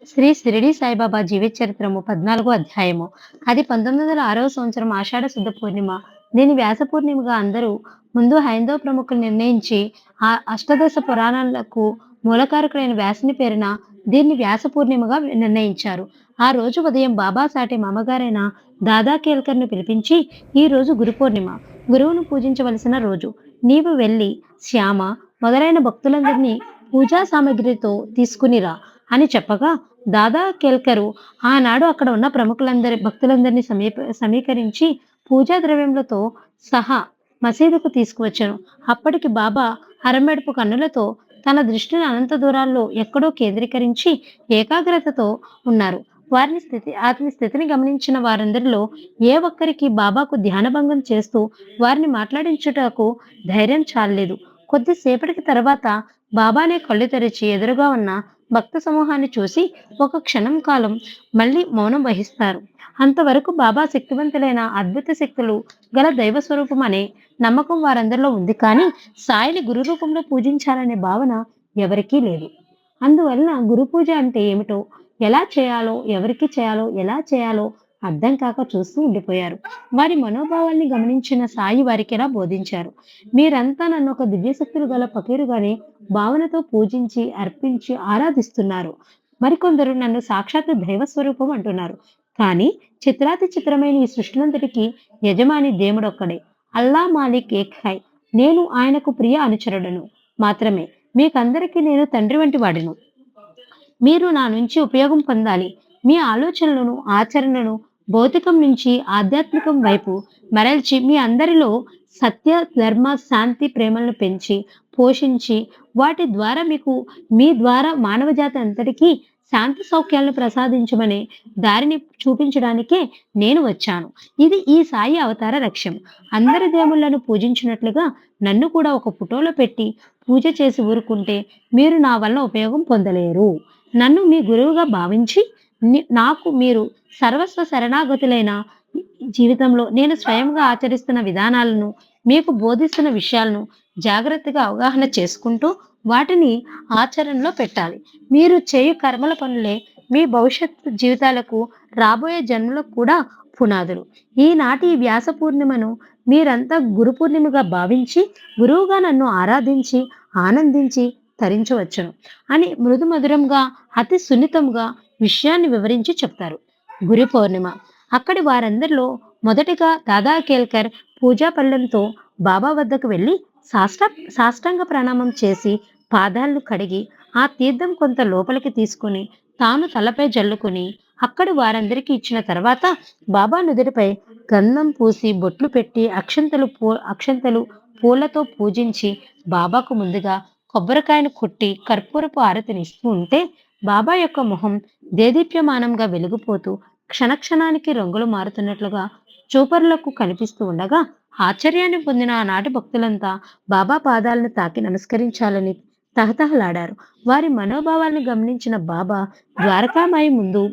శ్రీ షిరిడి సాయిబాబా జీవిత చరిత్రము 14 అధ్యాయము. అది 1906వ సంవత్సరం ఆషాఢ శుద్ధ పూర్ణిమ. దీని వ్యాస పూర్ణిమగా అందరూ ముందు హైందవ ప్రముఖులు నిర్ణయించి ఆ అష్టదశ పురాణాలకు మూలకారకుడైన వ్యాసుని పేరున దీన్ని వ్యాస పూర్ణిమగా నిర్ణయించారు. ఆ రోజు ఉదయం బాబా సాటి మామగారైన దాదా కేల్కర్ను పిలిపించి, ఈ రోజు గురు పూర్ణిమ, గురువును పూజించవలసిన రోజు. నీవు వెళ్ళి శ్యామ మొదలైన భక్తులందరినీ పూజా సామగ్రితో తీసుకునిరా అని చెప్పగా, దాదా కేల్కరు ఆనాడు అక్కడ ఉన్న భక్తులందరినీ సమీకరించి పూజా ద్రవ్యములతో సహా మసీదుకు తీసుకువచ్చాను. అప్పటికి బాబా అరమెడుపు కన్నులతో తన దృష్టిని అనంత దూరాల్లో ఎక్కడో కేంద్రీకరించి ఏకాగ్రతతో ఉన్నారు. అతని స్థితిని గమనించిన వారందరిలో ఏ ఒక్కరికి బాబాకు ధ్యానభంగం చేస్తూ వారిని మాట్లాడించుటకు ధైర్యం చాలలేదు. కొద్దిసేపటికి తర్వాత బాబానే కళ్ళు తెరిచి ఎదురుగా ఉన్న భక్త సమూహాన్ని చూసి ఒక క్షణం కాలం మళ్ళీ మౌనం వహిస్తారు. అంతవరకు బాబా శక్తివంతులైన అద్భుత శక్తులు గల దైవ స్వరూపం అనే నమ్మకం వారందరిలో ఉంది. కానీ సాయిని గురు రూపంలో పూజించాలనే భావన ఎవరికీ లేదు. అందువలన గురు పూజ అంటే ఏమిటో, ఎలా చేయాలో, ఎవరికి చేయాలో, ఎలా చేయాలో అర్థం కాక చూస్తూ ఉండిపోయారు. వారి మనోభావాల్ని గమనించిన సాయి వారికిలా బోధించారు. మీరంతా నన్ను ఒక దివ్యశక్తులు గల ఫకీరుగానే భావనతో పూజించి, అర్పించి ఆరాధిస్తున్నారు. మరికొందరు నన్ను సాక్షాత్తు దైవ స్వరూపం అంటున్నారు. కానీ చిత్రాతి చిత్రమైన ఈ సృష్టినంతటికి యజమాని దేవుడొక్కడే. అల్లా మాలిక్ ఏక్ హై. నేను ఆయనకు ప్రియ అనుచరుడను మాత్రమే. మీకందరికీ నేను తండ్రి వంటి వాడిను. మీరు నా నుంచి ఉపయోగం పొందాలి. మీ ఆలోచనలను, ఆచరణను భౌతికం నుంచి ఆధ్యాత్మికం వైపు మరల్చి మీ అందరిలో సత్య, ధర్మ, శాంతి, ప్రేమలను పెంచి, పోషించి వాటి ద్వారా మీ ద్వారా మానవజాతి అంతటికీ శాంతి సౌఖ్యాలను ప్రసాదించమనే దారిని చూపించడానికే నేను వచ్చాను. ఇది ఈ సాయి అవతార లక్ష్యం. అందరి దేవుళ్ళను పూజించినట్లుగా నన్ను కూడా ఒక ఫోటోలో పెట్టి పూజ చేసి ఊరుకుంటే మీరు నా వల్ల ఉపయోగం పొందలేరు. నన్ను మీ గురువుగా భావించి నాకు మీరు సర్వస్వ శరణాగతులైన జీవితంలో నేను స్వయంగా ఆచరిస్తున్న విధానాలను, మీకు బోధిస్తున్న విషయాలను జాగ్రత్తగా అవగాహన చేసుకుంటూ వాటిని ఆచరణలో పెట్టాలి. మీరు చేయు కర్మల పనులే మీ భవిష్యత్తు జీవితాలకు, రాబోయే జన్మలకు కూడా పునాదులు. ఈనాటి ఈ వ్యాస పూర్ణిమను మీరంతా గురు పూర్ణిమగా భావించి, గురువుగా నన్ను ఆరాధించి, ఆనందించి తరించవచ్చును అని మృదు మధురంగా, అతి సున్నితంగా విషయాన్ని వివరించి చెప్తారు. గురు పౌర్ణిమ. అక్కడి వారందరిలో మొదటిగా దాదా కేల్కర్ పూజా పళ్ళెంతో బాబా వద్దకు వెళ్ళి సాష్టాంగ ప్రణామం చేసి పాదాలను కడిగి ఆ తీర్థం కొంత లోపలికి తీసుకుని తాను తలపై జల్లుకుని అక్కడి వారందరికీ ఇచ్చిన తర్వాత బాబా నుదుటిపై గంధం పూసి బొట్లు పెట్టి అక్షంతలు పూలతో పూజించి బాబాకు ముందుగా కొబ్బరికాయను కొట్టి కర్పూరపు ఆరతినిస్తూ ఉంటే బాబా యొక్క మొహం దేదీప్యమానంగా వెలిగిపోతూ క్షణక్షణానికి రంగులు మారుతున్నట్లుగా చూపరులకు కనిపిస్తూ ఉండగా ఆశ్చర్యాన్ని పొందిన ఆనాటి భక్తులంతా బాబా పాదాలను తాకి నమస్కరించాలని తహతహలాడారు. వారి మనోభావాలను గమనించిన బాబా ద్వారకామాయి ముందు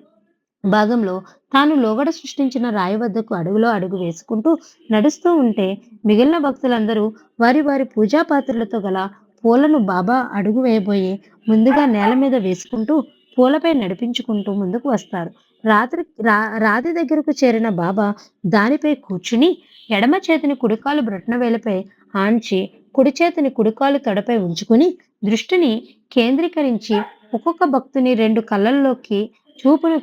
భాగంలో తాను లోగడ సృష్టించిన రాయి వద్దకు అడుగులో అడుగు వేసుకుంటూ నడుస్తూ ఉంటే మిగిలిన భక్తులందరూ వారి వారి పూజా పాత్రలతో గల పూలను బాబా అడుగు వేయబోయి ముందుగా నేల మీద వేసుకుంటూ పూలపై నడిపించుకుంటూ ముందుకు వస్తారు. రాతి దగ్గరకు చేరిన బాబా దానిపై కూర్చుని ఎడమ చేతిని కుడికాలు బ్రొటనవేలుపై ఆంచి కుడి చేతిని కుడికాలు తొడపై ఉంచుకుని దృష్టిని కేంద్రీకరించి ఒక్కొక్క భక్తుని రెండు కళ్ళల్లోకి చూపును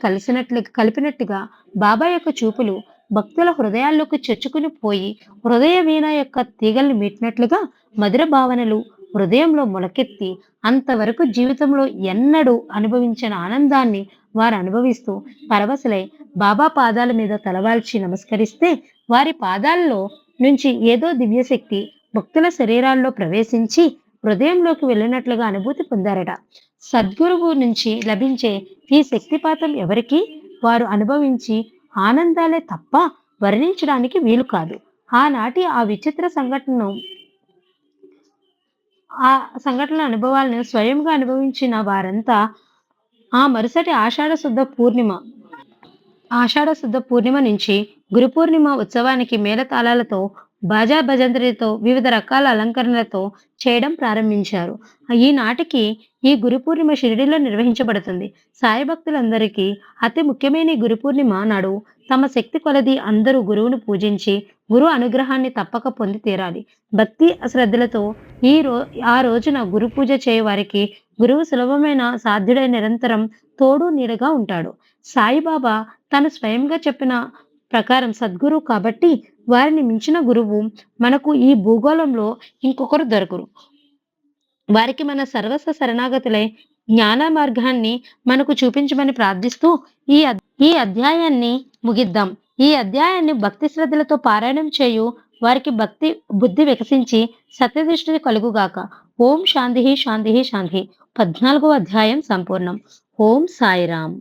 కలిపినట్టుగా బాబా యొక్క చూపులు భక్తుల హృదయాల్లోకి చొచ్చుకుని పోయి హృదయ వీణ యొక్క తీగల్ని మీటినట్లుగా మధుర భావనలు హృదయంలో మొలకెత్తి అంతవరకు జీవితంలో ఎన్నడూ అనుభవించిన ఆనందాన్ని వారు అనుభవిస్తూ పరవశులై బాబా పాదాల మీద తలవాల్చి నమస్కరిస్తే వారి పాదాల్లో నుంచి ఏదో దివ్యశక్తి భక్తుల శరీరాల్లో ప్రవేశించి హృదయంలోకి వెళ్ళినట్లుగా అనుభూతి పొందారట. సద్గురువు నుంచి లభించే ఈ శక్తిపాతం ఎవరికి వారు అనుభవించి ఆనందాలే తప్ప వర్ణించడానికి వీలు కాదు. ఆనాటి ఆ విచిత్ర సంఘటన అనుభవాలను స్వయంగా అనుభవించిన వారంతా ఆ మరుసటి ఆషాఢ శుద్ధ పూర్ణిమ నుంచి గురు పూర్ణిమ ఉత్సవానికి మేళతాళాలతో బాజా భజంత్రితో వివిధ రకాల అలంకరణలతో చేయడం ప్రారంభించారు. ఈనాటికి ఈ గురు పూర్ణిమ షిరిడీలో నిర్వహించబడుతుంది. సాయి భక్తులందరికీ అతి ముఖ్యమైన ఈ గురు పూర్ణిమ నాడు తమ శక్తి కొలది అందరూ గురువును పూజించి గురు అనుగ్రహాన్ని తప్పక పొంది తీరాలి. భక్తి శ్రద్ధలతో ఈ రో ఆ రోజున గురు పూజ చేయవారికి గురువు సులభమైన సాధ్యుడై నిరంతరం తోడు నీడగా ఉంటాడు. సాయిబాబా తను స్వయంగా చెప్పిన ప్రకారం సద్గురువు కాబట్టి వారిని మించిన గురువు మనకు ఈ భూగోళంలో ఇంకొకరు దొరకరు. వారికి మన సర్వస్వ శరణాగతులై జ్ఞాన మార్గాన్ని మనకు చూపించమని ప్రార్థిస్తూ ఈ అధ్యాయాన్ని ముగిద్దాం. ఈ అధ్యాయాన్ని భక్తి శ్రద్ధలతో పారాయణం చేయు వారికి భక్తి బుద్ధి వికసించి సత్యదృష్టి కలుగుగాక. ఓం శాంతి శాంతి శాంతి. 14వ అధ్యాయం సంపూర్ణం. ఓం సాయిరాం.